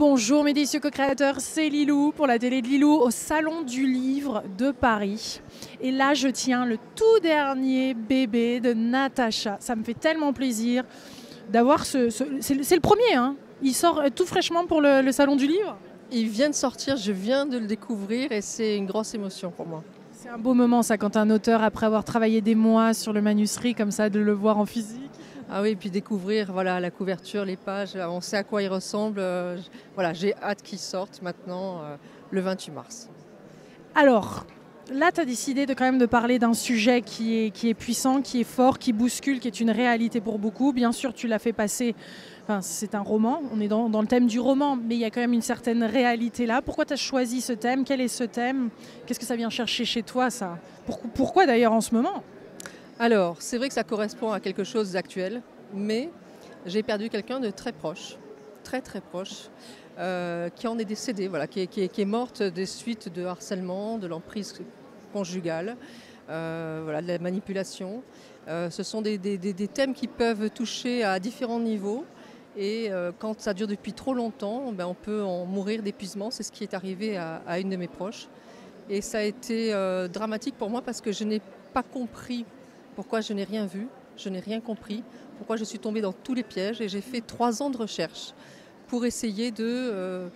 Bonjour mes délicieux co-créateurs, c'est Lilou pour la télé de Lilou au Salon du Livre de Paris. Et là, je tiens le tout dernier bébé de Natacha. Ça me fait tellement plaisir d'avoir c'est le premier, hein. Il sort tout fraîchement pour le Salon du Livre. Il vient de sortir, je viens de le découvrir et c'est une grosse émotion pour moi. C'est un beau moment ça, quand un auteur, après avoir travaillé des mois sur le manuscrit, comme ça, de le voir en physique. Ah oui, et puis découvrir voilà, la couverture, les pages, on sait à quoi il ressemble. Voilà, j'ai hâte qu'il sorte maintenant le 28 mars. Alors, là, tu as décidé quand même de parler d'un sujet qui est puissant, qui est fort, qui bouscule, qui est une réalité pour beaucoup. Bien sûr, tu l'as fait passer, enfin, c'est un roman, on est dans le thème du roman, mais il y a quand même une certaine réalité là. Pourquoi tu as choisi ce thème? Quel est ce thème? Qu'est-ce que ça vient chercher chez toi, ça? Pourquoi d'ailleurs en ce moment? Alors, c'est vrai que ça correspond à quelque chose d'actuel, mais j'ai perdu quelqu'un de très proche, très proche, qui en est décédé, voilà, qui est morte des suites de harcèlement, de l'emprise conjugale, voilà, de la manipulation. Ce sont des thèmes qui peuvent toucher à différents niveaux. Et quand ça dure depuis trop longtemps, ben on peut en mourir d'épuisement. C'est ce qui est arrivé à une de mes proches. Et ça a été dramatique pour moi parce que je n'ai pas compris pourquoi je n'ai rien vu, je n'ai rien compris, pourquoi je suis tombée dans tous les pièges. Et j'ai fait 3 ans de recherche pour essayer de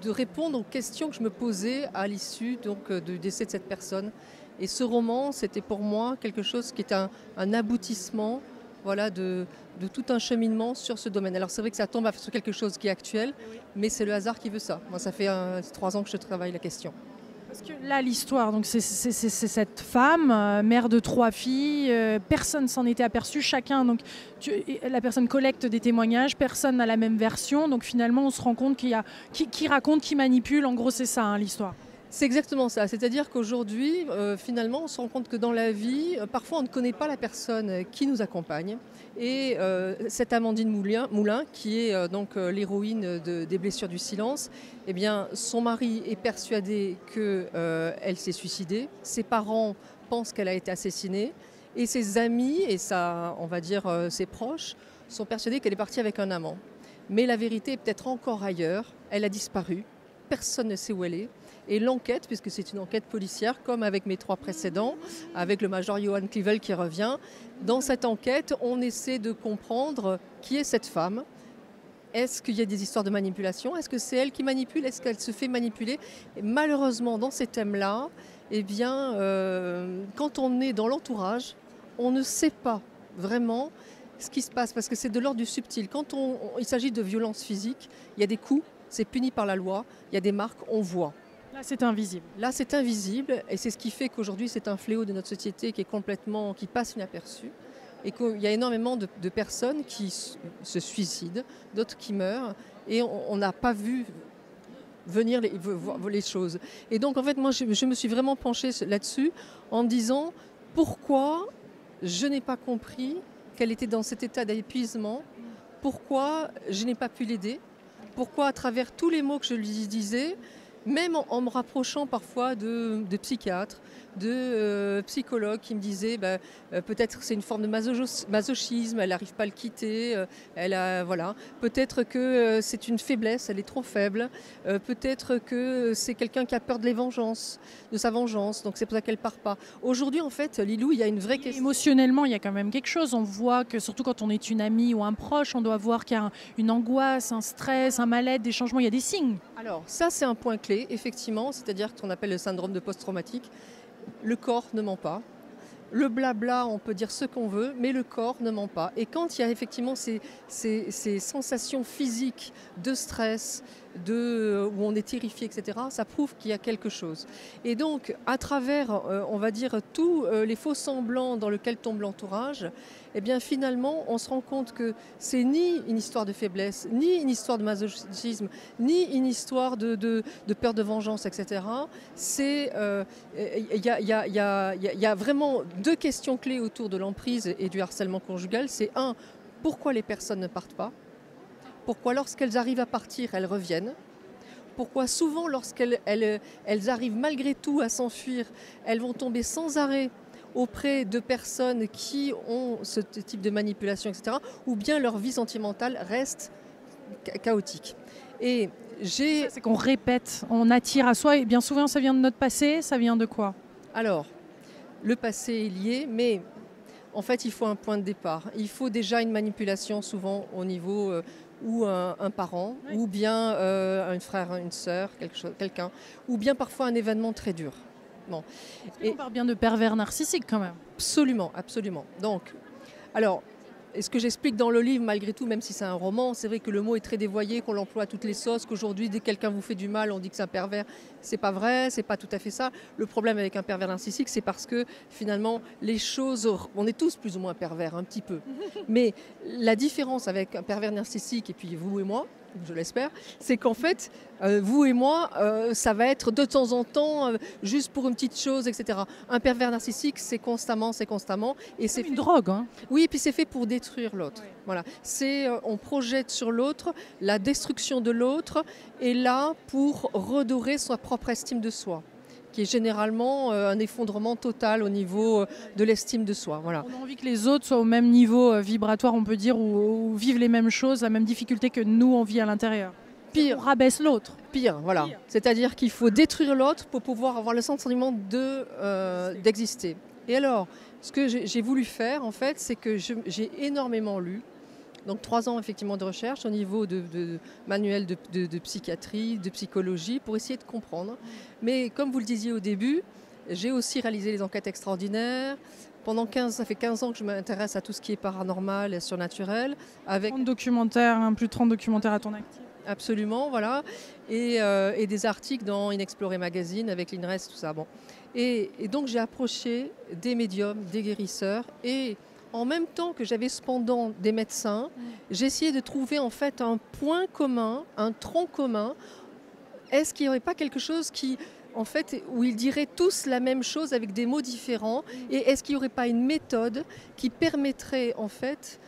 répondre aux questions que je me posais à l'issue du décès de cette personne. Et ce roman, c'était pour moi quelque chose qui est un aboutissement, voilà, de tout un cheminement sur ce domaine. Alors c'est vrai que ça tombe sur quelque chose qui est actuel, mais c'est le hasard qui veut ça. Moi, ça fait 3 ans que je travaille la question. Parce que là, l'histoire, donc c'est cette femme, mère de 3 filles, personne s'en était aperçu, chacun, donc la personne collecte des témoignages, personne n'a la même version, donc finalement on se rend compte qu'il y a qui raconte, qui manipule, en gros c'est ça, hein, l'histoire. C'est exactement ça, c'est-à-dire qu'aujourd'hui, finalement, on se rend compte que dans la vie, parfois on ne connaît pas la personne qui nous accompagne. Et cette Amandine Moulin, qui est donc l'héroïne des blessures du silence, eh bien, son mari est persuadé qu'elle s'est suicidée, ses parents pensent qu'elle a été assassinée, et ses amis et on va dire ses proches sont persuadés qu'elle est partie avec un amant. Mais la vérité est peut-être encore ailleurs, elle a disparu, personne ne sait où elle est. Et l'enquête, puisque c'est une enquête policière, comme avec mes 3 précédents, avec le major Johan Clivel qui revient, dans cette enquête, on essaie de comprendre qui est cette femme. Est-ce qu'il y a des histoires de manipulation? Est-ce que c'est elle qui manipule? Est-ce qu'elle se fait manipuler? Et malheureusement, dans ces thèmes-là, eh bien, quand on est dans l'entourage, on ne sait pas vraiment ce qui se passe, parce que c'est de l'ordre du subtil. Quand il s'agit de violences physiques, il y a des coups, c'est puni par la loi, il y a des marques, on voit. Là c'est invisible. Là, c'est invisible et c'est ce qui fait qu'aujourd'hui, c'est un fléau de notre société qui passe inaperçu et qu'il y a énormément de personnes qui se suicident, d'autres qui meurent et on n'a pas vu venir les choses. Et donc, en fait, moi, je me suis vraiment penchée là-dessus en me disant pourquoi je n'ai pas compris qu'elle était dans cet état d'épuisement, pourquoi je n'ai pas pu l'aider, pourquoi à travers tous les mots que je lui disais, même en me rapprochant parfois de psychiatres, de psychologues qui me disaient peut-être que c'est une forme de masochisme, elle n'arrive pas à le quitter, voilà. Peut-être que c'est une faiblesse, elle est trop faible, peut-être que c'est quelqu'un qui a peur de sa vengeance, donc c'est pour ça qu'elle ne part pas. Aujourd'hui, en fait, Lilou, il y a une vraie question. Émotionnellement, il y a quand même quelque chose. On voit que, surtout quand on est une amie ou un proche, on doit voir qu'il y a une angoisse, un stress, un mal-être, des changements, il y a des signes. Alors, ça, c'est un point clé, effectivement, c'est-à-dire ce qu'on appelle le syndrome de post-traumatique. Le corps ne ment pas. Le blabla, on peut dire ce qu'on veut, mais le corps ne ment pas. Et quand il y a effectivement ces sensations physiques de stress, où on est terrifié, etc., ça prouve qu'il y a quelque chose. Et donc, à travers, on va dire, tous les faux semblants dans lesquels tombe l'entourage, eh bien, finalement, on se rend compte que c'est ni une histoire de faiblesse, ni une histoire de masochisme, ni une histoire de peur de vengeance, etc. Il y a vraiment 2 questions clés autour de l'emprise et du harcèlement conjugal. C'est pourquoi les personnes ne partent pas? Pourquoi lorsqu'elles arrivent à partir, elles reviennent? Pourquoi souvent lorsqu'elles arrivent malgré tout à s'enfuir, elles vont tomber sans arrêt auprès de personnes qui ont ce type de manipulation, etc. Ou bien leur vie sentimentale reste chaotique. Et C'est qu'on répète, on attire à soi, et bien souvent ça vient de notre passé, ça vient de quoi? Alors, le passé est lié, mais en fait, il faut un point de départ. Il faut déjà une manipulation, souvent au niveau ou un parent, Oui. ou bien un frère, une sœur, quelqu'un, ou bien parfois un événement très dur. Bon. Et on parle bien de pervers narcissiques quand même. Absolument, absolument. Donc, alors, et ce que j'explique dans le livre, malgré tout, même si c'est un roman, c'est vrai que le mot est très dévoyé, qu'on l'emploie à toutes les sauces, qu'aujourd'hui, dès que quelqu'un vous fait du mal, on dit que c'est un pervers. C'est pas vrai, c'est pas tout à fait ça. Le problème avec un pervers narcissique, c'est parce que finalement, les choses, on est tous plus ou moins pervers, un petit peu. Mais la différence avec un pervers narcissique et puis vous et moi, je l'espère, c'est qu'en fait, vous et moi, ça va être de temps en temps, juste pour une petite chose, etc. Un pervers narcissique, c'est constamment. Et C'est une drogue, hein. oui, et puis c'est fait pour détruire l'autre. Oui. Voilà. On projette sur l'autre la destruction de l'autre, et là, pour redorer sa propre estime de soi, qui est généralement un effondrement total au niveau de l'estime de soi. Voilà. On a envie que les autres soient au même niveau vibratoire, on peut dire, ou vivent les mêmes choses, la même difficulté que nous on vit à l'intérieur. Pire. On rabaisse l'autre. Pire, voilà. Pire. C'est-à-dire qu'il faut détruire l'autre pour pouvoir avoir le sentiment d'exister. Et alors, ce que j'ai voulu faire, en fait, c'est que j'ai énormément lu. Donc 3 ans effectivement de recherche au niveau de manuels de psychiatrie, de psychologie, pour essayer de comprendre. Mais comme vous le disiez au début, j'ai aussi réalisé les enquêtes extraordinaires. Ça fait 15 ans que je m'intéresse à tout ce qui est paranormal et surnaturel. Avec 30 documentaires, plus de 30 documentaires à ton actif. absolument, voilà. Et des articles dans Inexploré Magazine avec l'INRES, tout ça. Bon. Et donc j'ai approché des médiums, des guérisseurs, et en même temps que j'avais cependant des médecins, j'ai essayé de trouver en fait un point commun, un tronc commun. Est-ce qu'il n'y aurait pas quelque chose en fait, où ils diraient tous la même chose avec des mots différents? Et est-ce qu'il n'y aurait pas une méthode qui permettrait en fait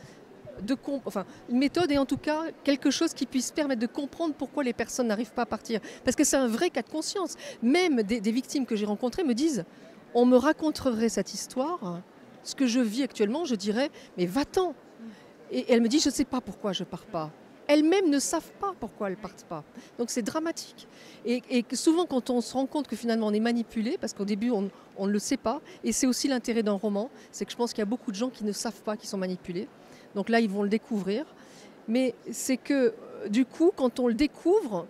une méthode, et en tout cas quelque chose qui puisse permettre de comprendre pourquoi les personnes n'arrivent pas à partir? Parce que c'est un vrai cas de conscience. Même des victimes que j'ai rencontrées me disent, on me raconterait cette histoire, ce que je vis actuellement, je dirais, mais va-t'en. Et elle me dit, je ne sais pas pourquoi je ne pars pas. Elles-mêmes ne savent pas pourquoi elles ne partent pas. Donc c'est dramatique. Et souvent, quand on se rend compte que finalement on est manipulé, parce qu'au début on ne le sait pas, et c'est aussi l'intérêt d'un roman, c'est que je pense qu'il y a beaucoup de gens qui ne savent pas qu'ils sont manipulés. Donc là, ils vont le découvrir. Mais c'est que du coup, quand on le découvre,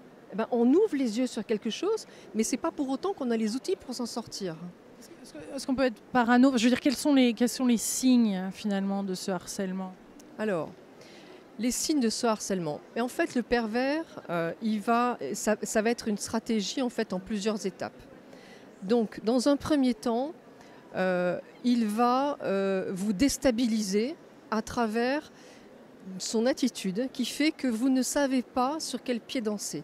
on ouvre les yeux sur quelque chose, mais ce n'est pas pour autant qu'on a les outils pour s'en sortir. Est-ce qu'on peut être parano? Je veux dire, quels sont les signes finalement de ce harcèlement? Alors, les signes de ce harcèlement. Et en fait, le pervers, ça va être une stratégie en fait en plusieurs étapes. Donc, dans un premier temps, il va vous déstabiliser à travers son attitude qui fait que vous ne savez pas sur quel pied danser.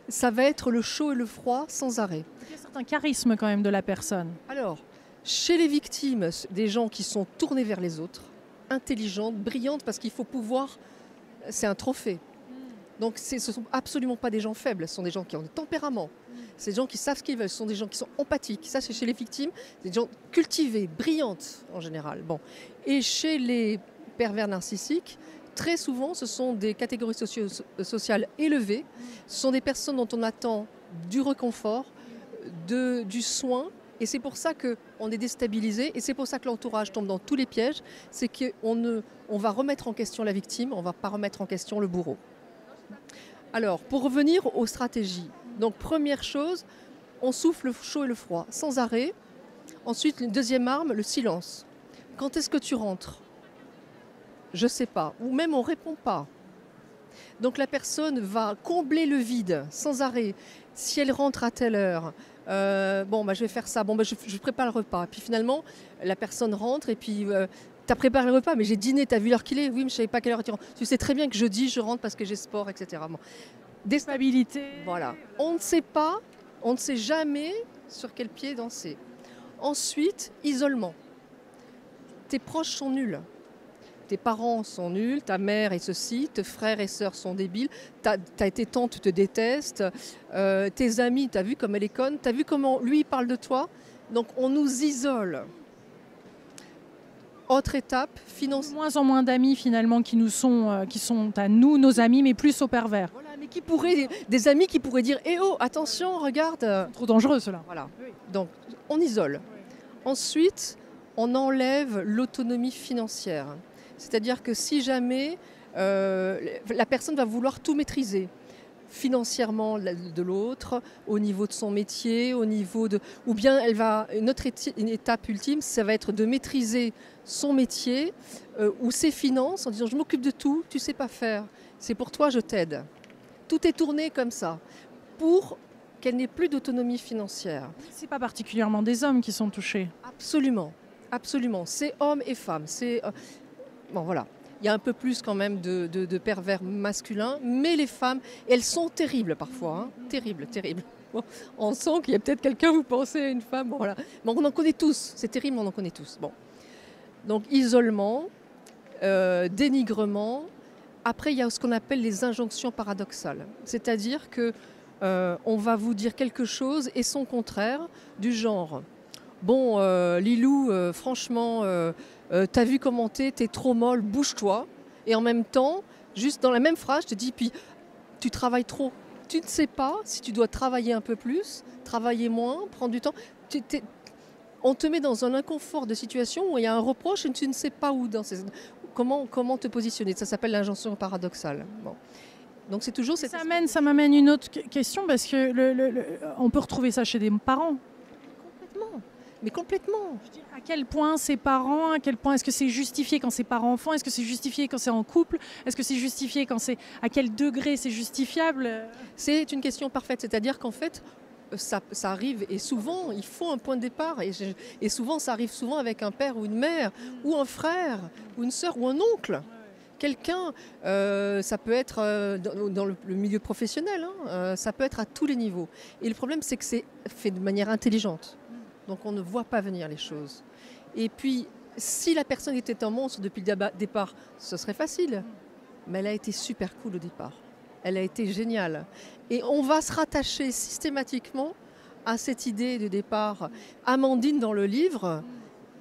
Ça va être le chaud et le froid sans arrêt. Il y a un certain charisme quand même de la personne. Alors, chez les victimes, des gens qui sont tournés vers les autres, intelligentes, brillantes, parce qu'il faut pouvoir... C'est un trophée. Donc ce ne sont absolument pas des gens faibles, ce sont des gens qui ont du tempérament. C'est des gens qui savent ce qu'ils veulent, ce sont des gens qui sont empathiques. Ça, c'est chez les victimes, des gens cultivés, brillantes en général. Bon. Et chez les pervers narcissiques, très souvent, ce sont des catégories sociales élevées. Ce sont des personnes dont on attend du réconfort, du soin. Et c'est pour ça qu'on est déstabilisé, et c'est pour ça que l'entourage tombe dans tous les pièges. C'est qu'on va remettre en question la victime, on ne va pas remettre en question le bourreau. Alors, pour revenir aux stratégies. Donc, première chose, on souffle le chaud et le froid, sans arrêt. Ensuite, une deuxième arme, le silence. Quand est-ce que tu rentres? Je ne sais pas. Ou même on ne répond pas. Donc, la personne va combler le vide, sans arrêt. Si elle rentre à telle heure, je vais faire ça. Je prépare le repas. Puis finalement, la personne rentre et puis... tu as préparé le repas, mais j'ai dîné, tu as vu l'heure qu'il est? Oui, mais je ne savais pas quelle heure tu rentres. Tu sais très bien que je rentre parce que j'ai sport, etc. Bon. Déstabilité. Voilà. On ne sait pas, on ne sait jamais sur quel pied danser. Ensuite, isolement. Tes proches sont nuls. Tes parents sont nuls, ta mère et ceci, tes frères et sœurs sont débiles, tes tantes te détestent, tes amis, tu as vu comme elle est conne, tu as vu comment lui parle de toi. Donc on nous isole. Autre étape, De moins en moins d'amis finalement qui sont à nous, nos amis, mais plus aux pervers. Voilà, mais des amis qui pourraient dire eh oh, attention, regarde. Trop dangereux cela. Voilà. Donc, on isole. Ensuite, on enlève l'autonomie financière. C'est-à-dire que si jamais la personne va vouloir tout maîtriser, financièrement de l'autre, au niveau de son métier, au niveau de... Ou bien une étape ultime, ça va être de maîtriser son métier ou ses finances en disant je m'occupe de tout, tu ne sais pas faire, c'est pour toi, je t'aide. Tout est tourné comme ça pour qu'elle n'ait plus d'autonomie financière. Ce n'est pas particulièrement des hommes qui sont touchés. Absolument, absolument. C'est hommes et femmes. Bon, voilà. Il y a un peu plus quand même de pervers masculins, mais les femmes, elles sont terribles parfois. Hein. Terribles, terribles. Bon, on sent qu'il y a peut-être quelqu'un, vous pensez à une femme. Bon, voilà. Mais on en connaît tous. C'est terrible, on en connaît tous. Bon. Donc isolement, dénigrement. Après, il y a ce qu'on appelle les injonctions paradoxales. C'est-à-dire que on va vous dire quelque chose et son contraire, du genre bon, Lilou, franchement, t'as vu comment t'es trop molle, bouge-toi. Et en même temps, juste dans la même phrase, je te dis, puis tu travailles trop. Tu ne sais pas si tu dois travailler un peu plus, travailler moins, prendre du temps. On te met dans un inconfort de situation où il y a un reproche et tu ne sais pas comment te positionner. Ça s'appelle l'injonction paradoxale. Bon. Donc c'est toujours cette... Ça m'amène une autre question parce que on peut retrouver ça chez des parents. Complètement. Mais complètement. Je dis, à quel point ces parents, à quel point est-ce que c'est justifié quand c'est parents-enfants, est-ce que c'est justifié quand c'est en couple, est-ce que c'est justifié quand c'est... À quel degré c'est justifiable? C'est une question parfaite, c'est-à-dire qu'en fait, ça arrive, et souvent, il faut un point de départ, et souvent, ça arrive souvent avec un père ou une mère, ou un frère, ou une sœur, ou un oncle. Quelqu'un, ça peut être dans le milieu professionnel, hein, ça peut être à tous les niveaux. Et le problème, c'est que c'est fait de manière intelligente. Donc on ne voit pas venir les choses. Et puis, si la personne était un monstre depuis le départ, ce serait facile. Mais elle a été super cool au départ. Elle a été géniale. Et on va se rattacher systématiquement à cette idée de départ. Amandine, dans le livre,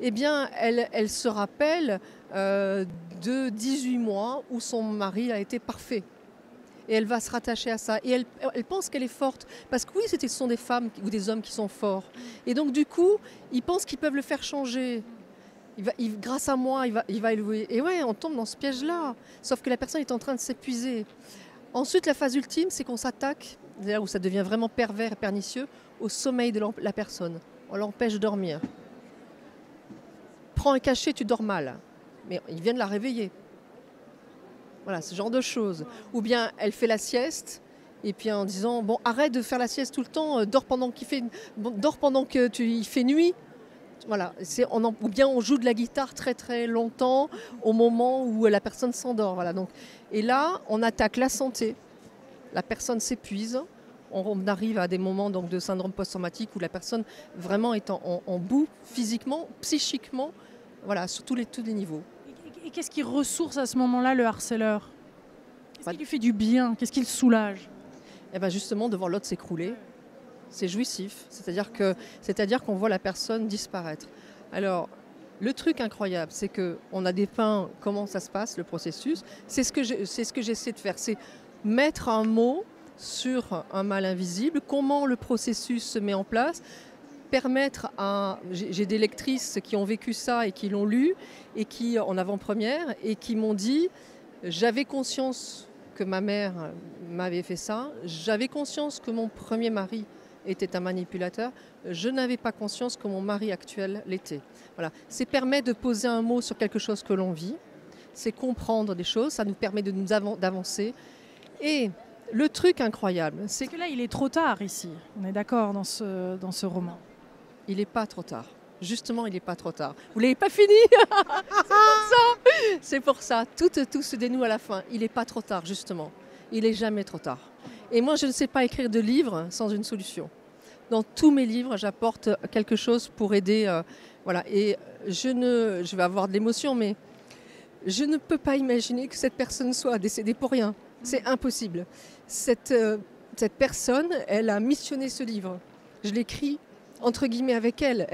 eh bien, elle se rappelle de 18 mois où son mari a été parfait. Et elle va se rattacher à ça. Et elle pense qu'elle est forte. Parce que oui, ce sont des femmes ou des hommes qui sont forts. Et donc du coup, ils pensent qu'ils peuvent le faire changer. Grâce à moi, il va élever. Et ouais, on tombe dans ce piège-là. Sauf que la personne est en train de s'épuiser. Ensuite, la phase ultime, c'est qu'on s'attaque, là où ça devient vraiment pervers et pernicieux, au sommeil de la personne. On l'empêche de dormir. Prends un cachet, tu dors mal. Mais ils viennent la réveiller. Voilà, ce genre de choses. Ou bien elle fait la sieste, et puis en disant bon, arrête de faire la sieste tout le temps, dors pendant qu'il fait nuit. Voilà, ou bien on joue de la guitare très très longtemps au moment où la personne s'endort. Voilà, donc, et là, on attaque la santé. La personne s'épuise. On arrive à des moments donc, de syndrome post-traumatique où la personne vraiment est en bout physiquement, psychiquement, voilà, sur tous les niveaux. Et qu'est-ce qui ressource à ce moment-là le harceleur? Qu'est-ce qui lui fait du bien? Qu'est-ce qui le soulage? Eh bien justement, de voir l'autre s'écrouler, c'est jouissif. C'est-à-dire qu'on voit la personne disparaître. Alors, le truc incroyable, c'est qu'on a dépeint comment ça se passe, le processus. C'est ce que j'essaie de faire, c'est mettre un mot sur un mal invisible, comment le processus se met en place, permettre à... J'ai des lectrices qui ont vécu ça et qui l'ont lu, et qui, en avant-première, et qui m'ont dit « J'avais conscience que ma mère m'avait fait ça, j'avais conscience que mon premier mari était un manipulateur, je n'avais pas conscience que mon mari actuel l'était. » Voilà. C'est permettre de poser un mot sur quelque chose que l'on vit, c'est comprendre des choses, ça nous permet d'avancer. Et le truc incroyable, c'est que là, il est trop tard ici. On est d'accord dans ce roman. Il n'est pas trop tard. Justement, il n'est pas trop tard. Vous ne l'avez pas fini. C'est pour ça. Tout se dénoue à la fin. Il n'est pas trop tard, justement. Il n'est jamais trop tard. Et moi, je ne sais pas écrire de livre sans une solution. Dans tous mes livres, j'apporte quelque chose pour aider. Voilà. Et je vais avoir de l'émotion, mais je ne peux pas imaginer que cette personne soit décédée pour rien. C'est impossible. Cette personne, elle a missionné ce livre. Je l'écris entre guillemets avec elle.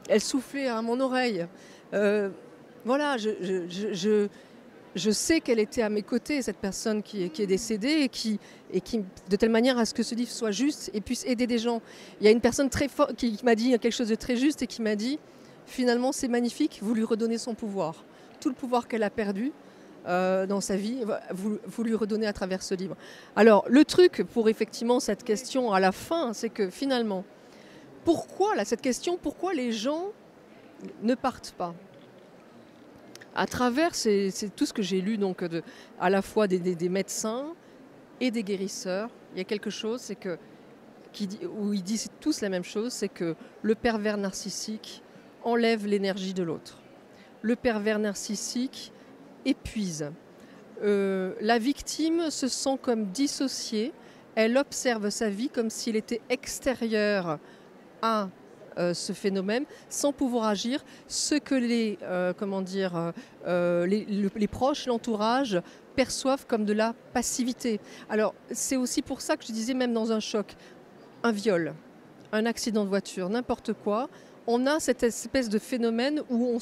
Elle soufflait à mon oreille. Voilà, je sais qu'elle était à mes côtés, cette personne qui est décédée, et qui, de telle manière à ce que ce livre soit juste et puisse aider des gens. Il y a une personne très forte qui m'a dit quelque chose de très juste et qui m'a dit, finalement c'est magnifique, vous lui redonnez son pouvoir. Tout le pouvoir qu'elle a perdu dans sa vie, vous lui redonnez à travers ce livre. Alors le truc pour effectivement cette question à la fin, c'est que finalement, pourquoi les gens ne partent pas? À travers c'est tout ce que j'ai lu, donc à la fois des médecins et des guérisseurs, il y a quelque chose, c'est que où ils disent tous la même chose, c'est que le pervers narcissique enlève l'énergie de l'autre. Le pervers narcissique épuise. La victime se sent comme dissociée, elle observe sa vie comme s'il était extérieur à ce phénomène sans pouvoir agir, ce que les proches, l'entourage perçoivent comme de la passivité. Alors c'est aussi pour ça que je disais, même dans un choc, un viol, un accident de voiture, n'importe quoi, on a cette espèce de phénomène où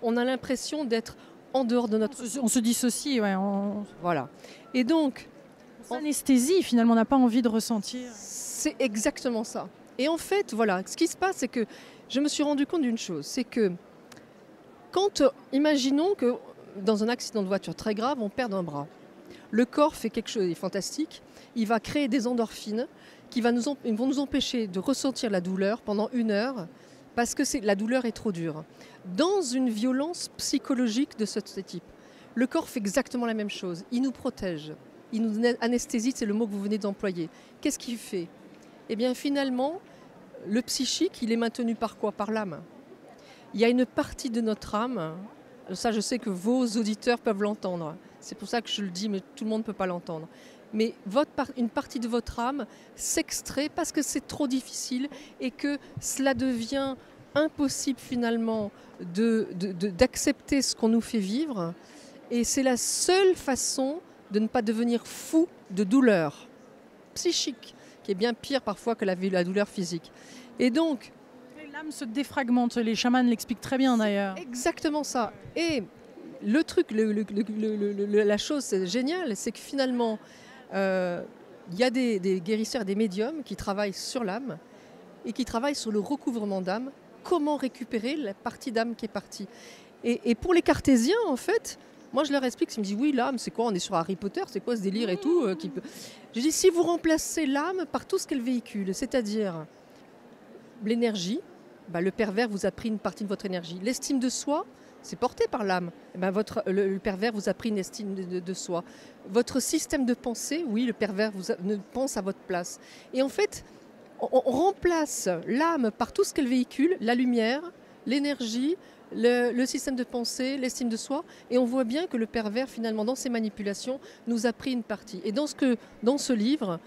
on a l'impression d'être en dehors de notre... On se dissocie, ouais. Voilà. Et donc... Anesthésie, finalement, on n'a pas envie de ressentir. C'est exactement ça. Et en fait, voilà, ce qui se passe, c'est que je me suis rendu compte d'une chose, c'est que imaginons que dans un accident de voiture très grave, on perd un bras. Le corps fait quelque chose de fantastique, il va créer des endorphines qui vont nous empêcher de ressentir la douleur pendant 1 heure parce que la douleur est trop dure. Dans une violence psychologique de ce type, le corps fait exactement la même chose, il nous protège, il nous anesthésie, c'est le mot que vous venez d'employer. Qu'est-ce qu'il fait ? Eh bien finalement, le psychique, il est maintenu par quoi ? Par l'âme. Il y a une partie de notre âme, ça je sais que vos auditeurs peuvent l'entendre, c'est pour ça que je le dis, mais tout le monde ne peut pas l'entendre. Mais une partie de votre âme s'extrait parce que c'est trop difficile et que cela devient impossible finalement d'accepter ce qu'on nous fait vivre. Et c'est la seule façon de ne pas devenir fou de douleur psychique, qui est bien pire parfois que la douleur physique. Et donc... L'âme se défragmente, les chamans l'expliquent très bien d'ailleurs. Exactement ça. Et le truc, la chose géniale, c'est que finalement, il y a des guérisseurs, des médiums qui travaillent sur l'âme et qui travaillent sur le recouvrement d'âme, comment récupérer la partie d'âme qui est partie. Et pour les cartésiens, en fait, moi je leur explique, ils me disent oui, l'âme, c'est quoi ? On est sur Harry Potter, c'est quoi ce délire et tout Je dis, si vous remplacez l'âme par tout ce qu'elle véhicule, c'est-à-dire l'énergie, le pervers vous a pris une partie de votre énergie. L'estime de soi, c'est porté par l'âme. Le pervers vous a pris une estime de soi. Votre système de pensée, oui, le pervers ne pense à votre place. Et en fait, on remplace l'âme par tout ce qu'elle véhicule, la lumière, l'énergie, le système de pensée, l'estime de soi. Et on voit bien que le pervers, finalement, dans ses manipulations, nous a pris une partie. Et dans ce livre,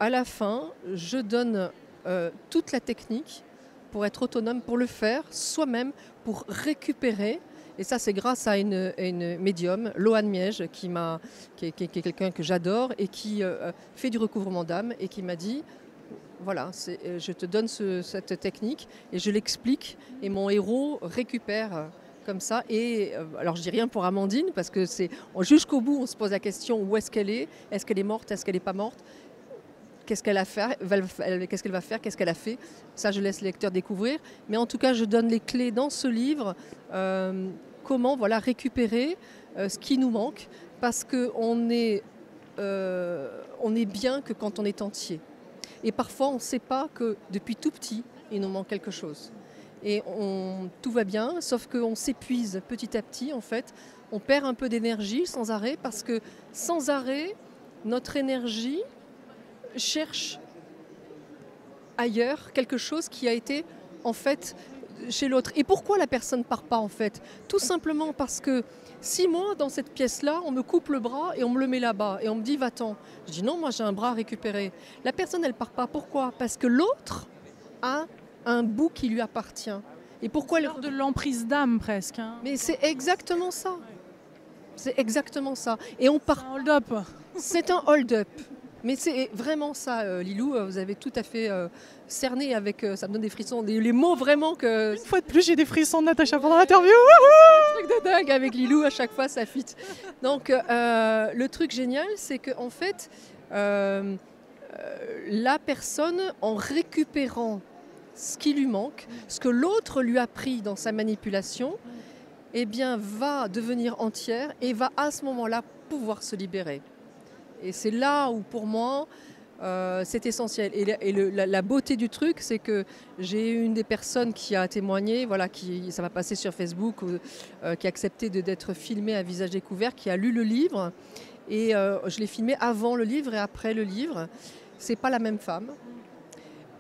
à la fin, je donne toute la technique pour être autonome, pour le faire soi-même, pour récupérer. Et ça, c'est grâce à une médium, Loane Miège, qui est quelqu'un que j'adore et qui fait du recouvrement d'âme et qui m'a dit, voilà, je te donne cette technique et je l'explique et mon héros récupère comme ça. Et alors, je dis rien pour Amandine parce que jusqu'au bout, on se pose la question, où est-ce qu'elle est ? Est-ce qu'elle est morte ? Est-ce qu'elle n'est pas morte ? Qu'est-ce qu'elle a fait ? Qu'est-ce qu'elle va faire ? Qu'est-ce qu'elle a fait ? Ça, je laisse le lecteur découvrir. Mais en tout cas, je donne les clés dans ce livre, comment récupérer ce qui nous manque, parce qu'on est bien que quand on est entier. Et parfois, on ne sait pas que depuis tout petit, il nous manque quelque chose. Et tout va bien, sauf qu'on s'épuise petit à petit, en fait. On perd un peu d'énergie sans arrêt, parce que sans arrêt, notre énergie cherche ailleurs quelque chose qui a été en fait chez l'autre. Et pourquoi la personne ne part pas en fait ? Tout simplement parce que si moi dans cette pièce-là, on me coupe le bras et on me le met là-bas et on me dit va-t'en. Je dis non, moi j'ai un bras à récupérer. La personne elle part pas. Pourquoi ? Parce que l'autre a un bout qui lui appartient. Et pourquoi de l'emprise d'âme presque. Hein. Mais c'est exactement ça. C'est exactement ça. Et on part. C'est un hold-up. C'est un hold-up. Mais c'est vraiment ça, Lilou, vous avez tout à fait cerné avec, ça me donne des frissons, les mots vraiment que... Une fois de plus, j'ai des frissons de Natacha pendant l'interview. Truc de dingue avec Lilou, à chaque fois ça fit. Donc le truc génial, c'est qu'en fait, la personne, en récupérant ce qui lui manque, ce que l'autre lui a pris dans sa manipulation, eh bien, va devenir entière et va à ce moment-là pouvoir se libérer. Et c'est là où, pour moi, c'est essentiel. Et la beauté du truc, c'est que j'ai une des personnes qui a témoigné, voilà, ça va passer sur Facebook, qui a accepté d'être filmée à visage découvert, qui a lu le livre. Et je l'ai filmé avant le livre et après le livre. C'est pas la même femme.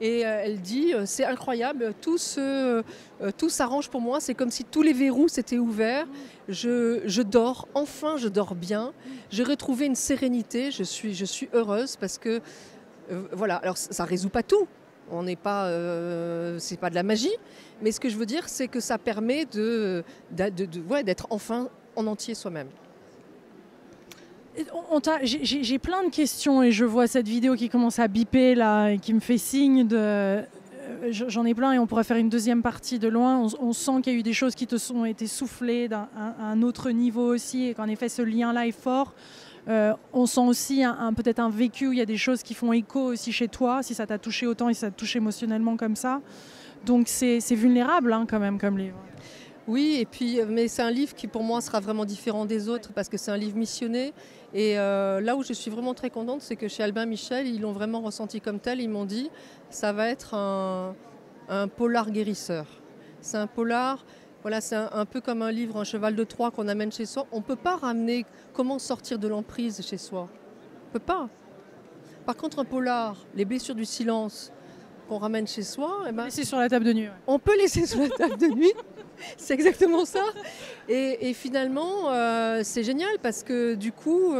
Et elle dit, c'est incroyable, tout s'arrange pour moi, c'est comme si tous les verrous s'étaient ouverts, je dors, enfin je dors bien, j'ai retrouvé une sérénité, je suis heureuse parce que, voilà, alors ça ne résout pas tout, on n'est pas, c'est pas de la magie, mais ce que je veux dire, c'est que ça permet d'être enfin en entier soi-même. J'ai plein de questions et je vois cette vidéo qui commence à biper là et qui me fait signe de... J'en ai plein et on pourrait faire une deuxième partie de loin. On sent qu'il y a eu des choses qui te sont été soufflées à un autre niveau aussi et qu'en effet ce lien-là est fort. On sent aussi peut-être un vécu où il y a des choses qui font écho aussi chez toi, si ça t'a touché autant et si ça te touche émotionnellement comme ça. Donc c'est vulnérable hein, quand même comme livre. Oui, et puis, mais c'est un livre qui pour moi sera vraiment différent des autres parce que c'est un livre missionné. Et là où je suis vraiment très contente, c'est que chez Albin Michel, ils l'ont vraiment ressenti comme tel. Ils m'ont dit, ça va être un polar guérisseur. C'est un polar, voilà, c'est un peu comme un livre, un cheval de Troie qu'on amène chez soi. On ne peut pas ramener comment sortir de l'emprise chez soi. On ne peut pas. Par contre, un polar, les blessures du silence qu'on ramène chez soi, eh ben, laisser sur la table de nuit. Ouais. On peut laisser sur la table de nuit. C'est exactement ça. Et finalement, c'est génial parce que du coup...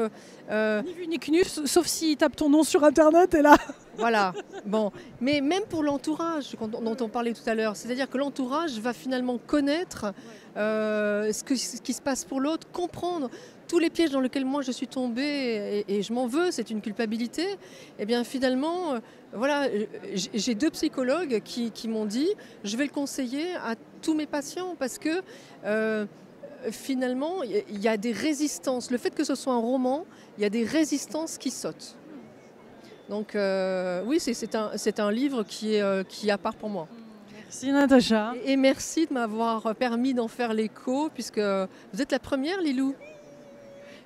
Ni vu ni connu, sauf s'il tape ton nom sur Internet et là... Voilà. Bon. Mais même pour l'entourage dont on parlait tout à l'heure, c'est-à-dire que l'entourage va finalement connaître ce qui se passe pour l'autre, comprendre tous les pièges dans lesquels moi je suis tombée et je m'en veux, c'est une culpabilité. Et bien finalement, voilà, j'ai 2 psychologues qui m'ont dit, je vais le conseiller à tous mes patients parce que finalement, il y a des résistances. Le fait que ce soit un roman, il y a des résistances qui sautent. Donc oui, c'est un livre qui est à part pour moi. Merci Natacha. Et merci de m'avoir permis d'en faire l'écho, puisque vous êtes la première, Lilou.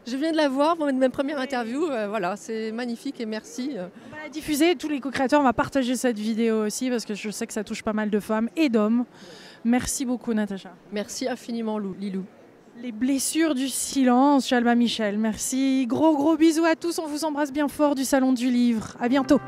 Je viens de la voir pour ma première interview. Voilà, c'est magnifique et merci. On va la diffuser, tous les co-créateurs, on va partager cette vidéo aussi, parce que je sais que ça touche pas mal de femmes et d'hommes. Merci beaucoup Natacha. Merci infiniment Lilou. Les blessures du silence chez Albin Michel. Merci. Gros bisous à tous. On vous embrasse bien fort du Salon du Livre. À bientôt.